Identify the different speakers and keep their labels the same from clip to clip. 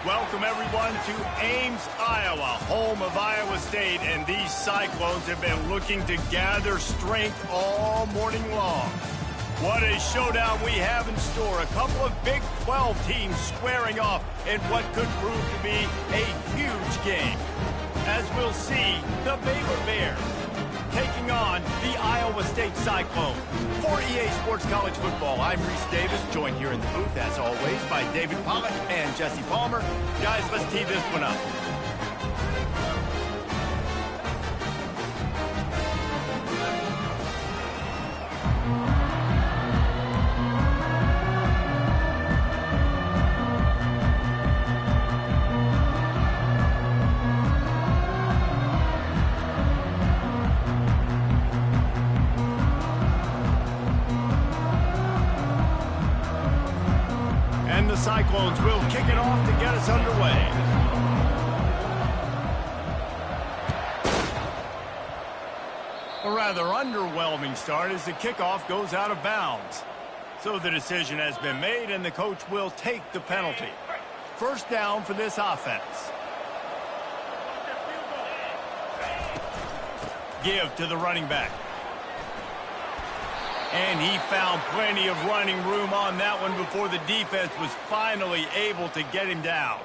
Speaker 1: Welcome, everyone, to Ames, Iowa, home of Iowa State, and these Cyclones have been looking to gather strength all morning long. What a showdown we have in store. A couple of Big 12 teams squaring off in what could prove to be a huge game. As we'll see, the Baylor Bears taking on the Iowa State Cyclones. For EA Sports College Football, I'm Reese Davis, joined here in the booth, as always, by David Pollack and Jesse Palmer. Guys, let's tee this one up. The Cyclones will kick it off to get us underway. A rather underwhelming start as the kickoff goes out of bounds. So the decision has been made and the coach will take the penalty. First down for this offense. Give to the running back. And he found plenty of running room on that one before the defense was finally able to get him down.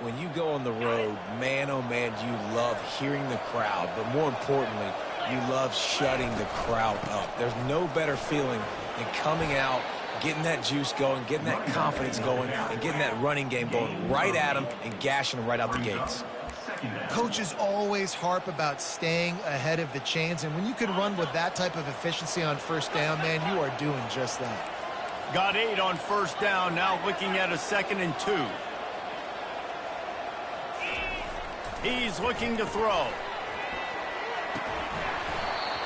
Speaker 2: When you go on the road, man, oh man, you love hearing the crowd. But more importantly, you love shutting the crowd up. There's no better feeling than coming out, getting that juice going, getting that confidence going, and getting that running game going right at them and gashing them right out the gates.
Speaker 3: Coaches always harp about staying ahead of the chains, and when you can run with that type of efficiency on first down, man, you are doing just that.
Speaker 1: Got 8 on first down, now looking at a 2nd and 2. He's looking to throw.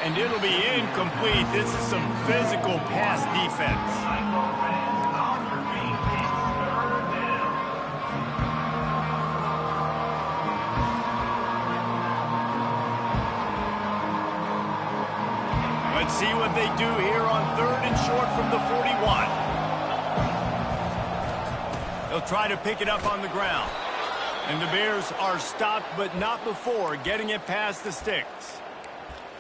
Speaker 1: And it'll be incomplete. This is some physical pass defense. Let's see what they do here on 3rd and short from the 41. They'll try to pick it up on the ground. And the Bears are stopped, but not before getting it past the sticks.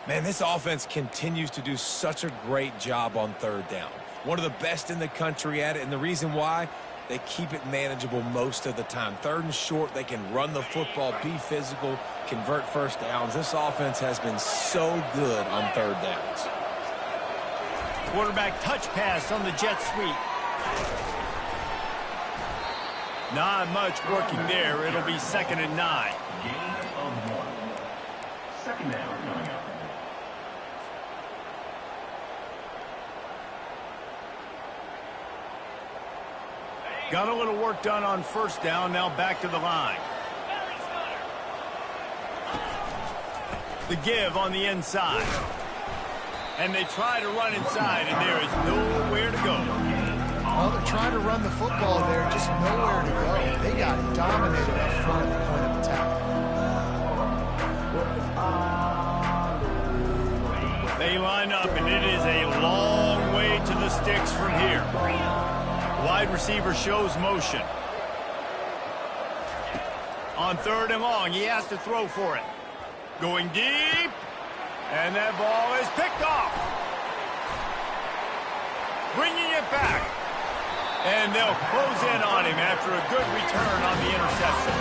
Speaker 2: Man, this offense continues to do such a great job on 3rd down. One of the best in the country at it, and the reason why, they keep it manageable most of the time. 3rd and short, they can run the football, be physical, convert first downs. This offense has been so good on 3rd downs.
Speaker 1: Quarterback touch pass on the jet sweep. Not much working there. It'll be 2nd and 9.
Speaker 4: Second down coming up.
Speaker 1: Got a little work done on first down. Now back to the line. The give on the inside. And they try to run inside, and there is nowhere to go.
Speaker 3: Well, they're trying to run the football there, just nowhere to go. They got dominated up front at the point of attack.
Speaker 1: They line up, and it is a long way to the sticks from here. Wide receiver shows motion. On 3rd and long, he has to throw for it. Going deep. And that ball is picked off. Bringing it back. And they'll close in on him after a good return on the interception.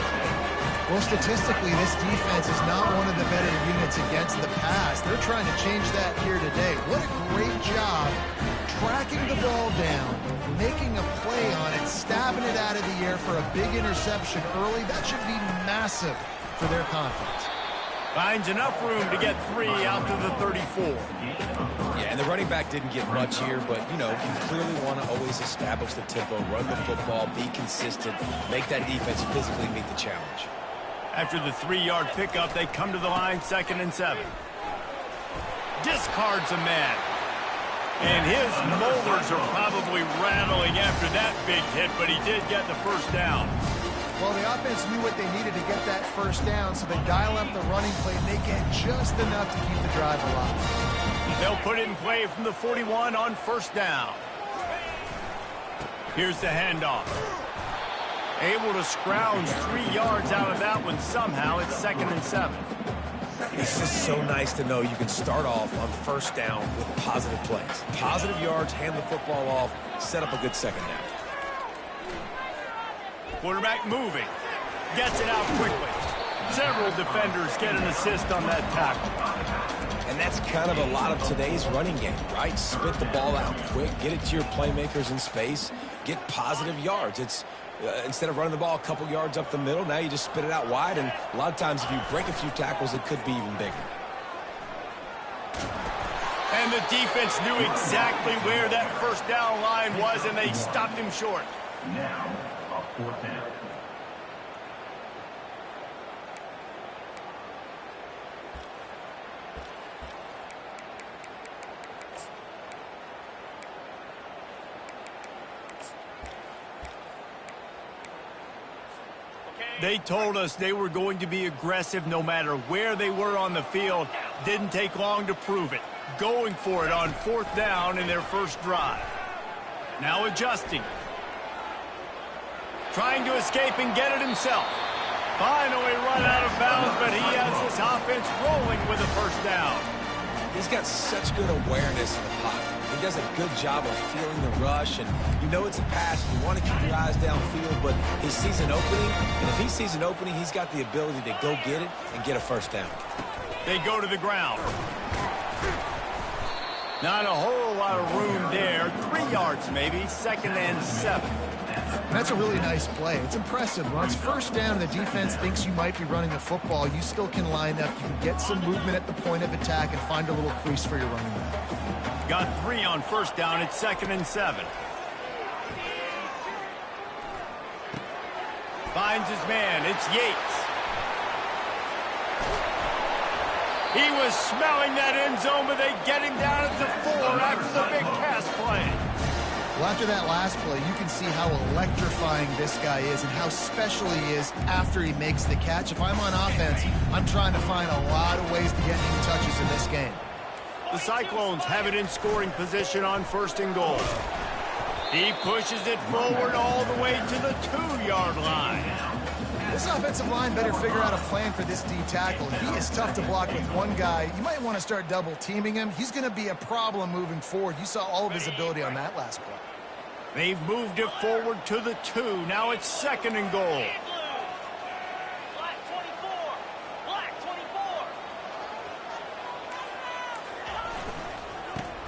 Speaker 3: Well, statistically, this defense is not one of the better units against the pass. They're trying to change that here today. What a great job tracking the ball down, making a play on it, stabbing it out of the air for a big interception early. That should be massive for their confidence.
Speaker 1: Finds enough room to get 3 out to the 34.
Speaker 2: Yeah, and the running back didn't get much here, but, you know, you clearly want to always establish the tempo, run the football, be consistent, make that defense physically meet the challenge.
Speaker 1: After the 3-yard pickup, they come to the line, 2nd and 7. Discards a man. And his molars are probably rattling after that big hit, but he did get the first down.
Speaker 3: Well, the offense knew what they needed to get that first down, so they dial up the running play, and they get just enough to keep the drive alive.
Speaker 1: They'll put it in play from the 41 on first down. Here's the handoff. Able to scrounge 3 yards out of that one somehow. It's 2nd and 7.
Speaker 2: It's just so nice to know you can start off on first down with positive plays. Positive yards, hand the football off, set up a good second down.
Speaker 1: Quarterback moving. Gets it out quickly. Several defenders get an assist on that tackle.
Speaker 2: And that's kind of a lot of today's running game, right? Spit the ball out quick, get it to your playmakers in space, get positive yards. It's instead of running the ball a couple yards up the middle, now you just spit it out wide, and a lot of times if you break a few tackles, it could be even bigger.
Speaker 1: And the defense knew exactly where that first down line was, and they stopped him short.
Speaker 4: Now, a 4th down.
Speaker 1: They told us they were going to be aggressive no matter where they were on the field. Didn't take long to prove it. Going for it on 4th down in their first drive. Now adjusting. Trying to escape and get it himself. Finally run out of bounds, but he has this offense rolling with a first down.
Speaker 2: He's got such good awareness in the pocket. He does a good job of feeling the rush, and you know it's a pass. You want to keep your eyes downfield, but he sees an opening, and if he sees an opening, he's got the ability to go get it and get a first down.
Speaker 1: They go to the ground. Not a whole lot of room there. 3 yards maybe, 2nd and 7.
Speaker 3: And that's a really nice play. It's impressive. When it's first down and the defense thinks you might be running the football, you still can line up. You can get some movement at the point of attack and find a little crease for your running back.
Speaker 1: Got 3 on first down. It's 2nd and 7. Finds his man. It's Yates. He was smelling that end zone, but they get him down at the 4 after the big pass play.
Speaker 3: Well, after that last play, you can see how electrifying this guy is and how special he is after he makes the catch. If I'm on offense, I'm trying to find a lot of ways to get new touches in this game.
Speaker 1: The Cyclones have it in scoring position on 1st and goal. He pushes it forward all the way to the 2-yard line.
Speaker 3: This offensive line better figure out a plan for this D tackle. He is tough to block with one guy. You might want to start double teaming him. He's going to be a problem moving forward. You saw all of his ability on that last play.
Speaker 1: They've moved it forward to the 2. Now it's 2nd and goal.
Speaker 5: Black 24. Black 24.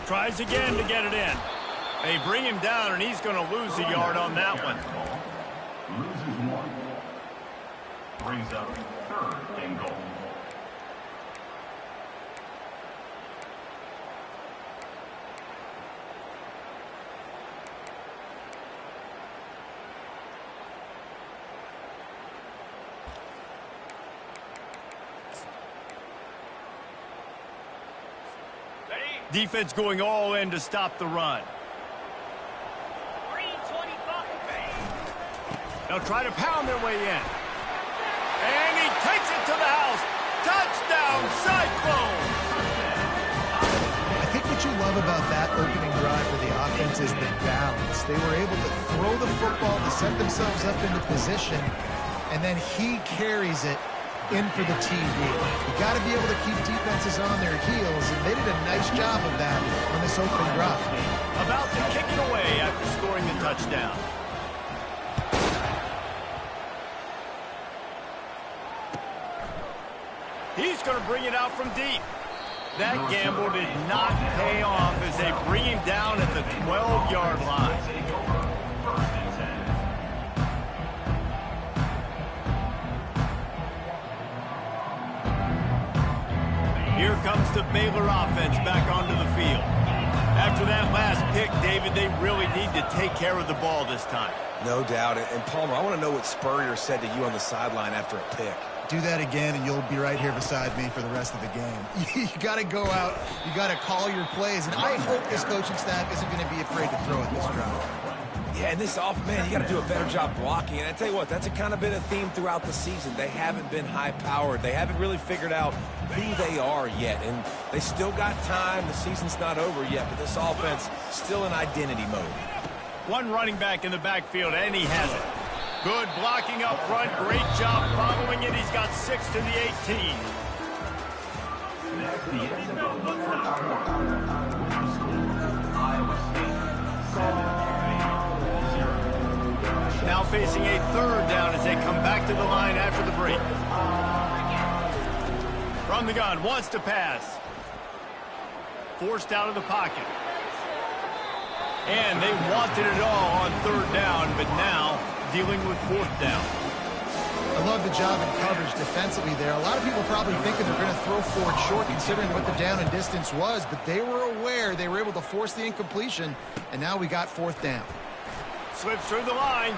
Speaker 1: Tries again to get it in. They bring him down, and he's going to lose a yard on that one.
Speaker 4: Loses 1. Brings up 3rd and goal.
Speaker 1: Defense going all in to stop the run.
Speaker 5: Green 25.
Speaker 1: They'll try to pound their way in. And he takes it to the house. Touchdown, Cyclones!
Speaker 3: I think what you love about that opening drive for the offense is the balance. They were able to throw the football to set themselves up into position, and then he carries it in for the TD. You got to be able to keep defenses on their heels, and they did a nice job of that on this opening drive.
Speaker 1: About to kick it away after scoring the touchdown. He's going to bring it out from deep. That gamble did not pay off as they bring him down at the 12-yard line. Here comes the Baylor offense back onto the field. After that last pick, David, they really need to take care of the ball this time.
Speaker 2: No doubt. And Palmer, I want to know what Spurrier said to you on the sideline after a pick.
Speaker 3: Do that again, and you'll be right here beside me for the rest of the game. You got to go out. You got to call your plays, and I hope this coaching staff isn't going to be afraid to throw it this drive.
Speaker 2: Yeah, and this man, you got to do a better job blocking. And I tell you what, that's kind of been a theme throughout the season. They haven't been high-powered. They haven't really figured out who they are yet. And they still got time. The season's not over yet, but this offense still in identity mode.
Speaker 1: One running back in the backfield, and he has it. Good blocking up front. Great job following it. He's got 6 to the 18.
Speaker 4: Next, the end of the fourth quarter. Iowa State 7,
Speaker 1: Now facing a third down as they come back to the line after the break. From the gun, wants to pass. Forced out of the pocket. And they wanted it all on third down, but now dealing with fourth down.
Speaker 3: I love the job in coverage defensively there. A lot of people probably thinking they're going to throw forward short considering what the down and distance was, but they were aware. They were able to force the incompletion, and now we got fourth down.
Speaker 1: Slips through the line.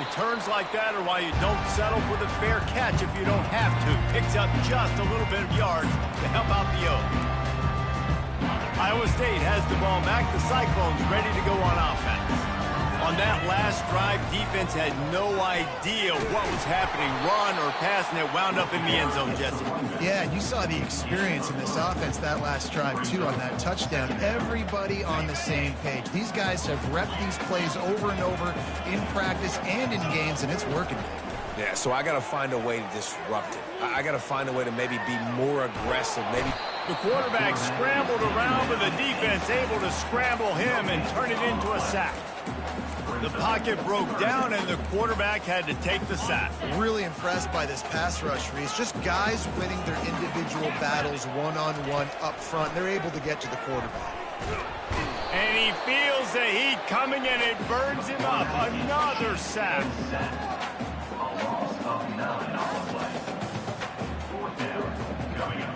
Speaker 1: Returns like that are why you don't settle for the fair catch if you don't have to. Picks up just a little bit of yards to help out the O. Iowa State has the ball back. The Cyclones ready to go on offense. On that last drive, defense had no idea what was happening, run or pass, and it wound up in the end zone, Jesse.
Speaker 3: Yeah, and you saw the experience in this offense that last drive, too, on that touchdown. Everybody on the same page. These guys have repped these plays over and over in practice and in games, and it's working.
Speaker 2: Yeah, so I got to find a way to disrupt it. I got to find a way to maybe be more aggressive, maybe.
Speaker 1: The quarterback scrambled around, but the defense able to scramble him and turn it into a sack. The pocket broke down, and the quarterback had to take the sack.
Speaker 3: Really impressed by this pass rush, Reese. Just guys winning their individual battles one-on-one up front. They're able to get to the quarterback.
Speaker 1: And he feels the heat coming, and it burns him up. Another sack.
Speaker 4: a loss of 9 on the play. Fourth down coming up.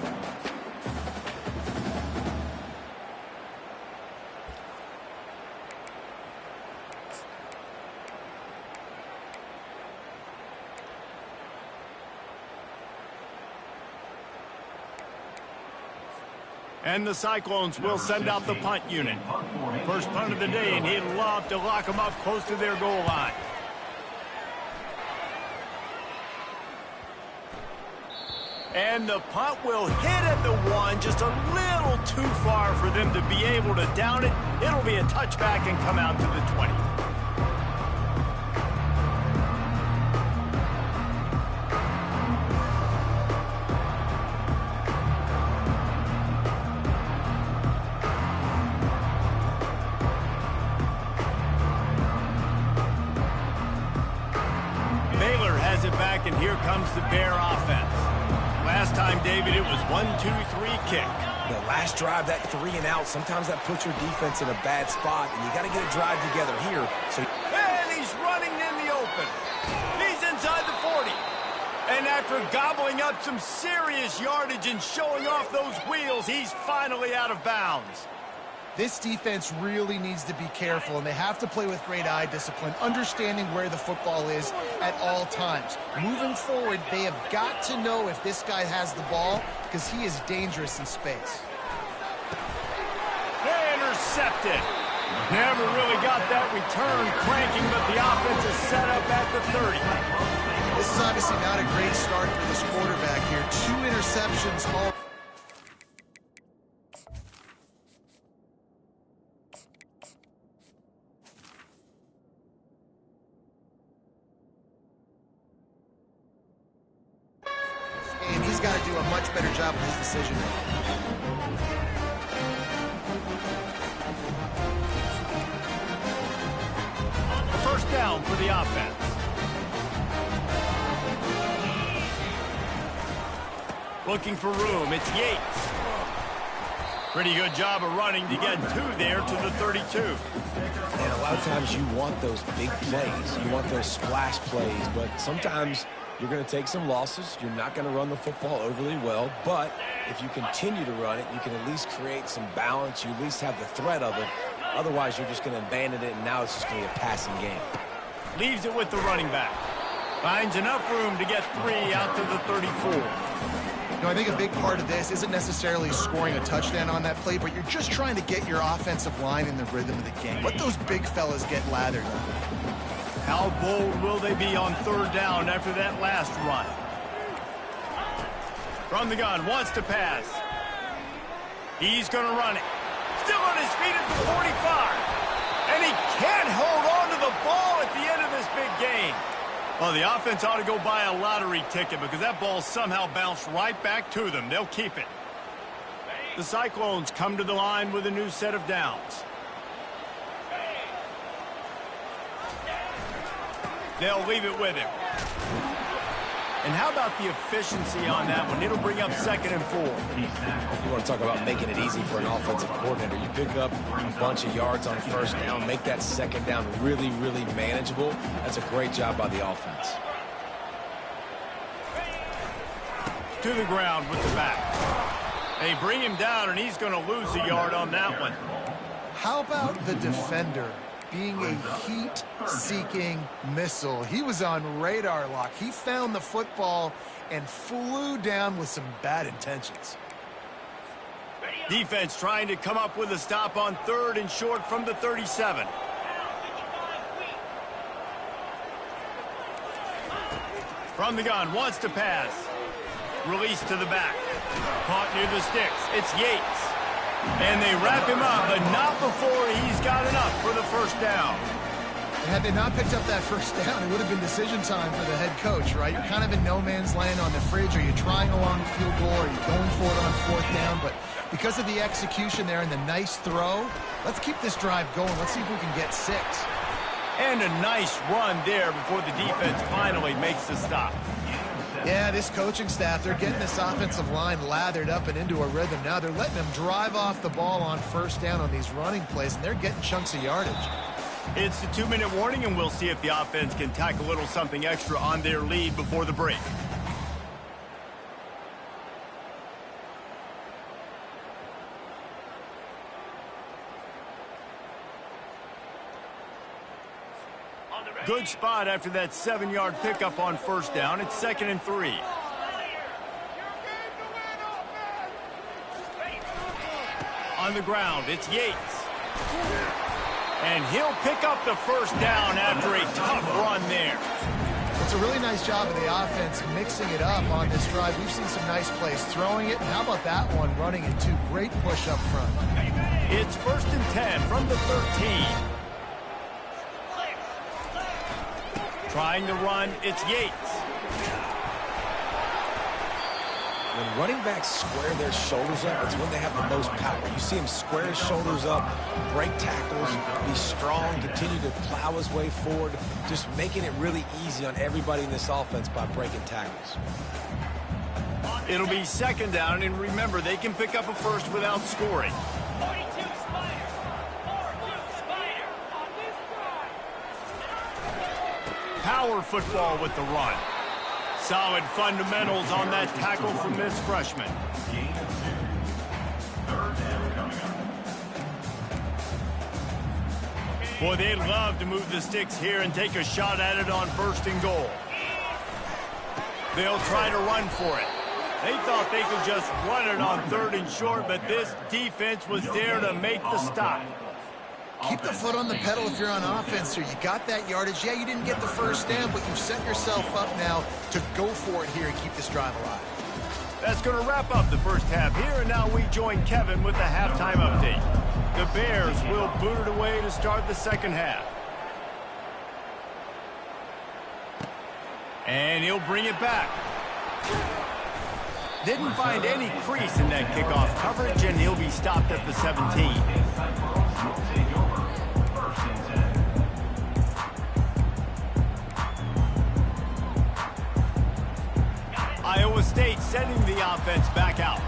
Speaker 1: And the Cyclones will send out the punt unit. First punt of the day, and he'd love to lock them up close to their goal line. And the punt will hit at the 1, just a little too far for them to be able to down it. It'll be a touchback and come out to the 20. Baylor has it back, and here comes the Bear offense. Last time, David, it was 1-2-3 kick.
Speaker 2: The last drive, that 3 and out, sometimes that puts your defense in a bad spot, and you got to get a drive together here.
Speaker 1: And he's running in the open. He's inside the 40. And after gobbling up some serious yardage and showing off those wheels, he's finally out of bounds.
Speaker 3: This defense really needs to be careful, and they have to play with great eye discipline, understanding where the football is at all times. Moving forward, they have got to know if this guy has the ball, because he is dangerous in space.
Speaker 1: Intercepted. Never really got that return cranking, but the offense is set up at the 30.
Speaker 3: This is obviously not a great start for this quarterback here. 2 interceptions all. And he's got to do a much better job with his decision making.
Speaker 1: First down for the offense. Looking for room, it's Yates. Pretty good job of running to get 2 there to the 32.
Speaker 2: And a lot of times you want those big plays. You want those splash plays, but sometimes you're going to take some losses. You're not going to run the football overly well, but if you continue to run it, you can at least create some balance. You at least have the threat of it. Otherwise, you're just going to abandon it, and now it's just going to be a passing game.
Speaker 1: Leaves it with the running back. Finds enough room to get 3 out to the 34.
Speaker 3: You know, I think a big part of this isn't necessarily scoring a touchdown on that play, but you're just trying to get your offensive line in the rhythm of the game. Let those big fellas get lathered up.
Speaker 1: How bold will they be on third down after that last run? From the gun, wants to pass. He's going to run it. Still on his feet at the 45. And he can't hold on to the ball at the end of this big game. Well, the offense ought to go buy a lottery ticket because that ball somehow bounced right back to them. They'll keep it. The Cyclones come to the line with a new set of downs. They'll leave it with him. And how about the efficiency on that one? It'll bring up 2nd and 4.
Speaker 2: You want to talk about making it easy for an offensive coordinator. You pick up a bunch of yards on 1st down, make that 2nd down really, really manageable. That's a great job by the offense.
Speaker 1: To the ground with the back. They bring him down, and he's going to lose a yard on that one.
Speaker 3: How about the defender being a heat-seeking missile? He was on radar lock. He found the football and flew down with some bad intentions.
Speaker 1: Defense trying to come up with a stop on 3rd and short from the 37. From the gun, wants to pass. Release to the back. Caught near the sticks. It's Yates. And they wrap him up, but not before he's got enough for the 1st down.
Speaker 3: And had they not picked up that 1st down, it would have been decision time for the head coach, right? You're kind of in no man's land on the fridge. Are you trying a long field goal? Are you going for it on 4th down? But because of the execution there and the nice throw, let's keep this drive going. Let's see if we can get 6.
Speaker 1: And a nice run there before the defense finally makes the stop.
Speaker 3: Yeah, this coaching staff, they're getting this offensive line lathered up and into a rhythm now. They're letting them drive off the ball on 1st down on these running plays, and they're getting chunks of yardage.
Speaker 1: It's the 2-minute warning, and we'll see if the offense can tack a little something extra on their lead before the break. Good spot after that 7-yard pickup on 1st down. It's 2nd and 3. On the ground, it's Yates. And he'll pick up the 1st down after a tough run there.
Speaker 3: It's a really nice job of the offense mixing it up on this drive. We've seen some nice plays throwing it. And how about that one running it too? Great push up front.
Speaker 1: It's 1st and 10 from the 13. Trying to run, it's Yates.
Speaker 2: When running backs square their shoulders up, it's when they have the most power. You see him square his shoulders up, break tackles, be strong, continue to plow his way forward, just making it really easy on everybody in this offense by breaking tackles.
Speaker 1: It'll be 2nd down, and remember, they can pick up a 1st without scoring. Power football with the run. Solid fundamentals on that tackle from this freshman. Boy, they'd love to move the sticks here and take a shot at it on 1st and goal. They'll try to run for it. They thought they could just run it on 3rd and short, but this defense was there to make the stop.
Speaker 3: Keep the foot on the pedal if you're on offense here. You got that yardage. Yeah, you didn't get the 1st down, but you've set yourself up now to go for it here and keep this drive alive.
Speaker 1: That's going to wrap up the 1st half here, and now we join Kevin with the halftime update. The Bears will boot it away to start the 2nd half. And he'll bring it back. Didn't find any crease in that kickoff coverage, and he'll be stopped at the 17. Iowa State sending the offense back out.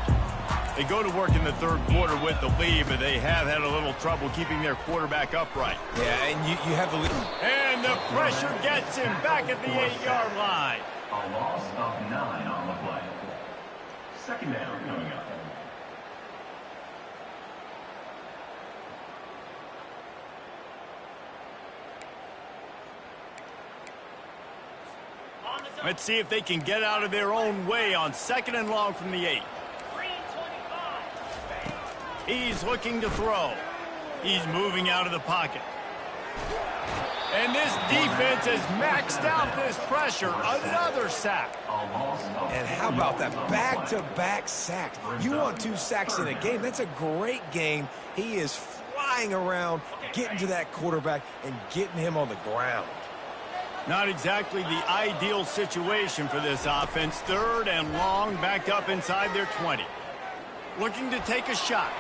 Speaker 1: They go to work in the 3rd quarter with the lead, but they have had a little trouble keeping their quarterback upright.
Speaker 2: Yeah, and you have the lead.
Speaker 1: And the pressure gets him back at the 8-yard line.
Speaker 4: A loss of 9 on the play. 2nd down coming up.
Speaker 1: Let's see if they can get out of their own way on 2nd and long from the 8. He's looking to throw. He's moving out of the pocket. And this defense has maxed out this pressure. Another sack.
Speaker 2: And how about that back-to-back sack? You want 2 sacks in a game. That's a great game. He is flying flying around, getting to that quarterback, and getting him on the ground.
Speaker 1: Not exactly the ideal situation for this offense. 3rd and long, backed up inside their 20. Looking to take a shot.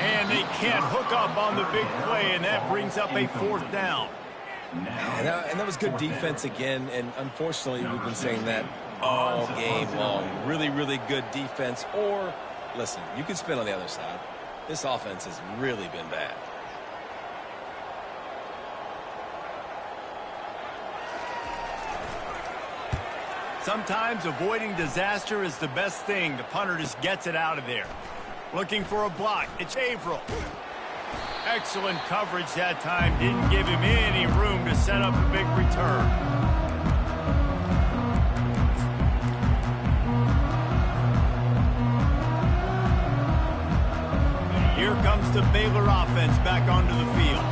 Speaker 1: And they can't hook up on the big play, and that brings up a 4th down.
Speaker 2: And that was good defense again, and unfortunately, we've been saying that all game long. Really, really good defense. Or, listen, you can spin on the other side. This offense has really been bad.
Speaker 1: Sometimes avoiding disaster is the best thing. The punter just gets it out of there. Looking for a block. It's Averill. Excellent coverage that time. Didn't give him any room to set up a big return. Here comes the Baylor offense back onto the field.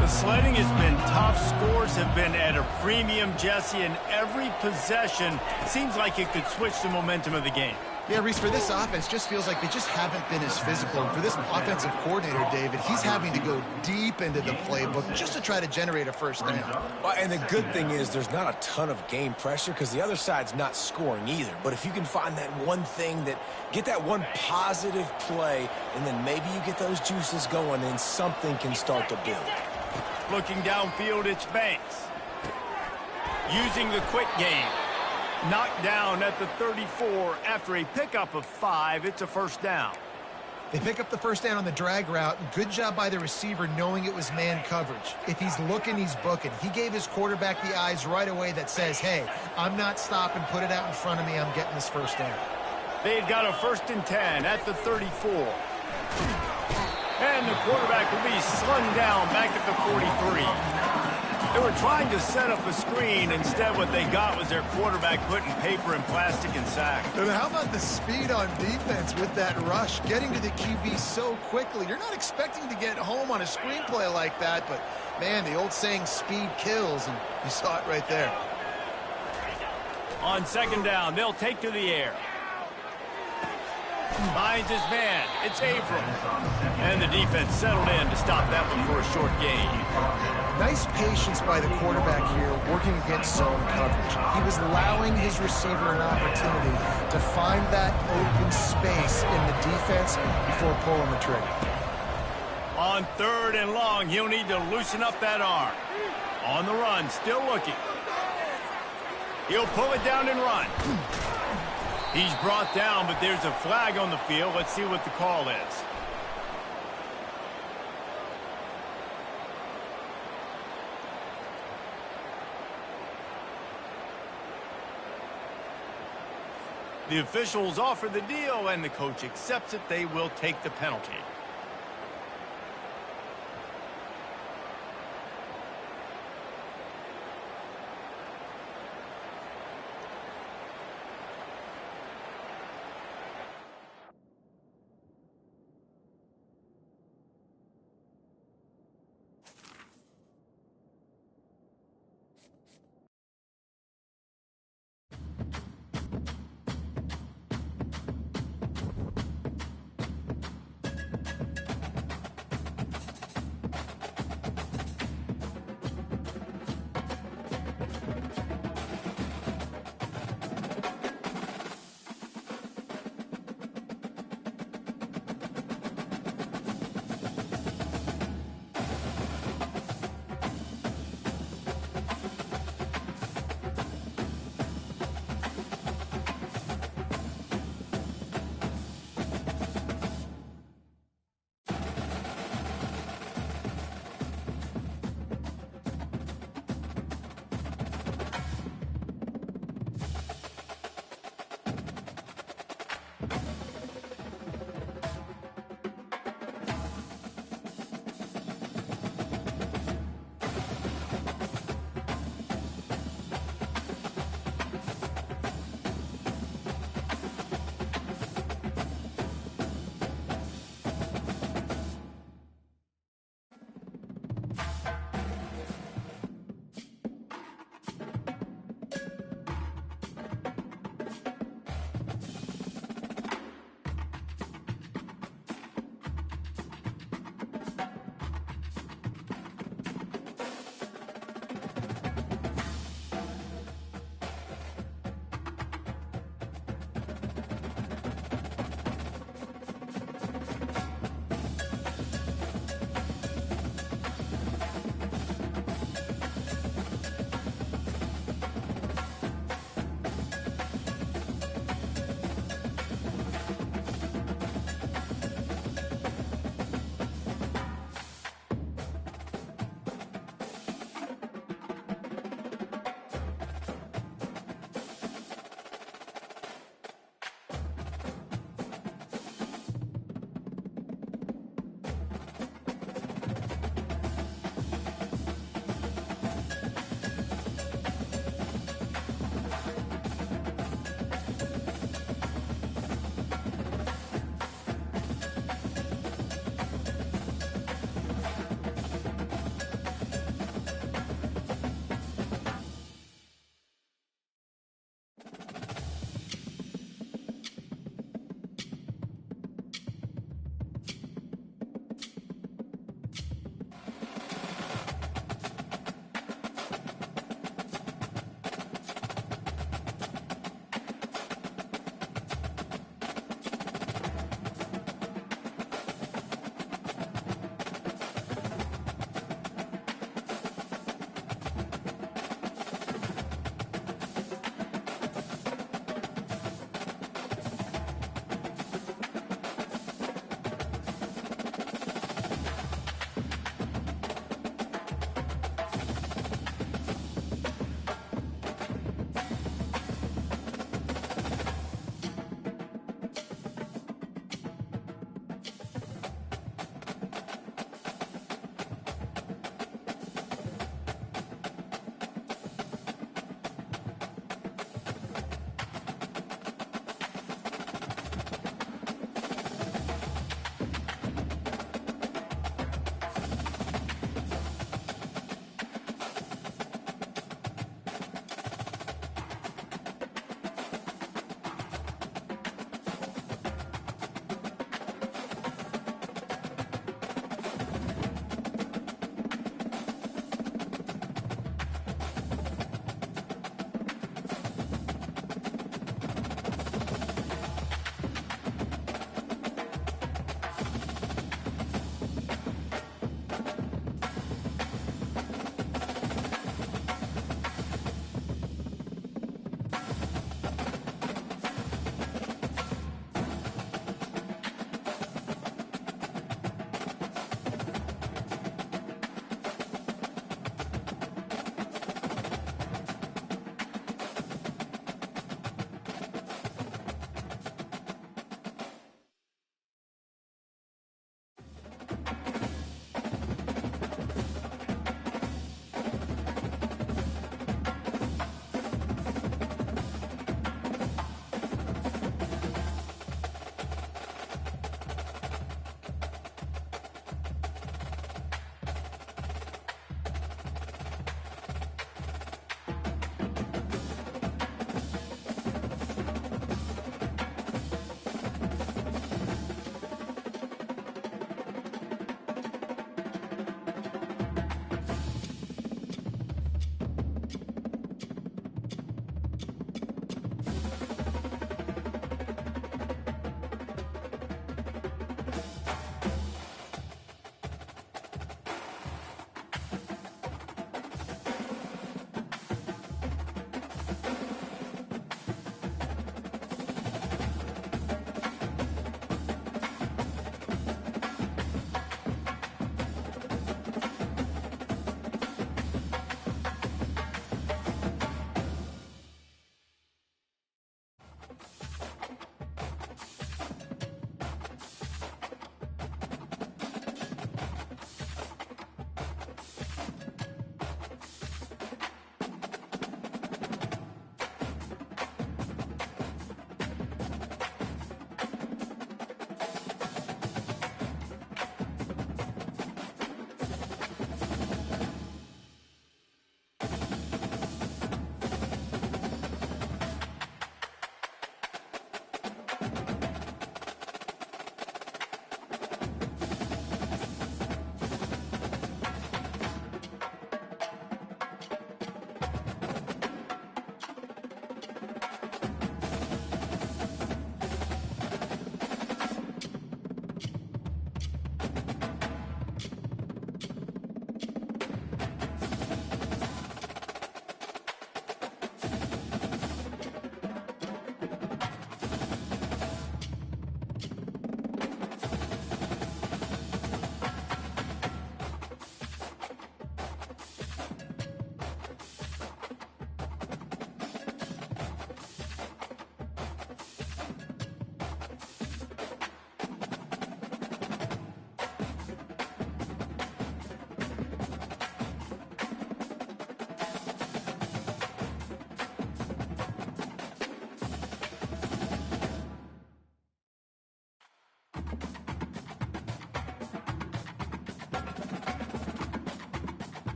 Speaker 1: The sledding has been tough. Scores have been at a premium, Jesse, and every possession seems like it could switch the momentum of the game.
Speaker 3: Yeah, Reese, for this offense, just feels like they just haven't been as physical. And for this offensive coordinator, David, he's having to go deep into the playbook just to try to generate a first down.
Speaker 2: Well, and the good thing is there's not a ton of game pressure because the other side's not scoring either. But if you can find that one thing get that one positive play, and then maybe you get those juices going, and something can start to build.
Speaker 1: Looking downfield, it's Banks. Using the quick game. Knocked down at the 34 after a pickup of 5. It's a first down.
Speaker 3: They pick up the first down on the drag route. Good job by the receiver knowing it was man coverage. If he's looking, he's booking. He gave his quarterback the eyes right away that says, hey, I'm not stopping. Put it out in front of me. I'm getting this first down.
Speaker 1: They've got a 1st and 10 at the 34. And the quarterback will be slung down back at the 43. They were trying to set up a screen. Instead, what they got was their quarterback putting paper and plastic and sack.
Speaker 3: And how about the speed on defense with that rush? Getting to the QB so quickly. You're not expecting to get home on a screenplay like that, but, man, the old saying, speed kills, and you saw it right there.
Speaker 1: On 2nd down, they'll take to the air. Finds his man. It's Averill. And the defense settled in to stop that one for a short gain.
Speaker 3: Nice patience by the quarterback here working against zone coverage. He was allowing his receiver an opportunity to find that open space in the defense before pulling the trigger.
Speaker 1: On 3rd and long, he'll need to loosen up that arm. On the run, still looking. He'll pull it down and run. He's brought down, but there's a flag on the field. Let's see what the call is. The officials offer the deal, and the coach accepts it. They will take the penalty.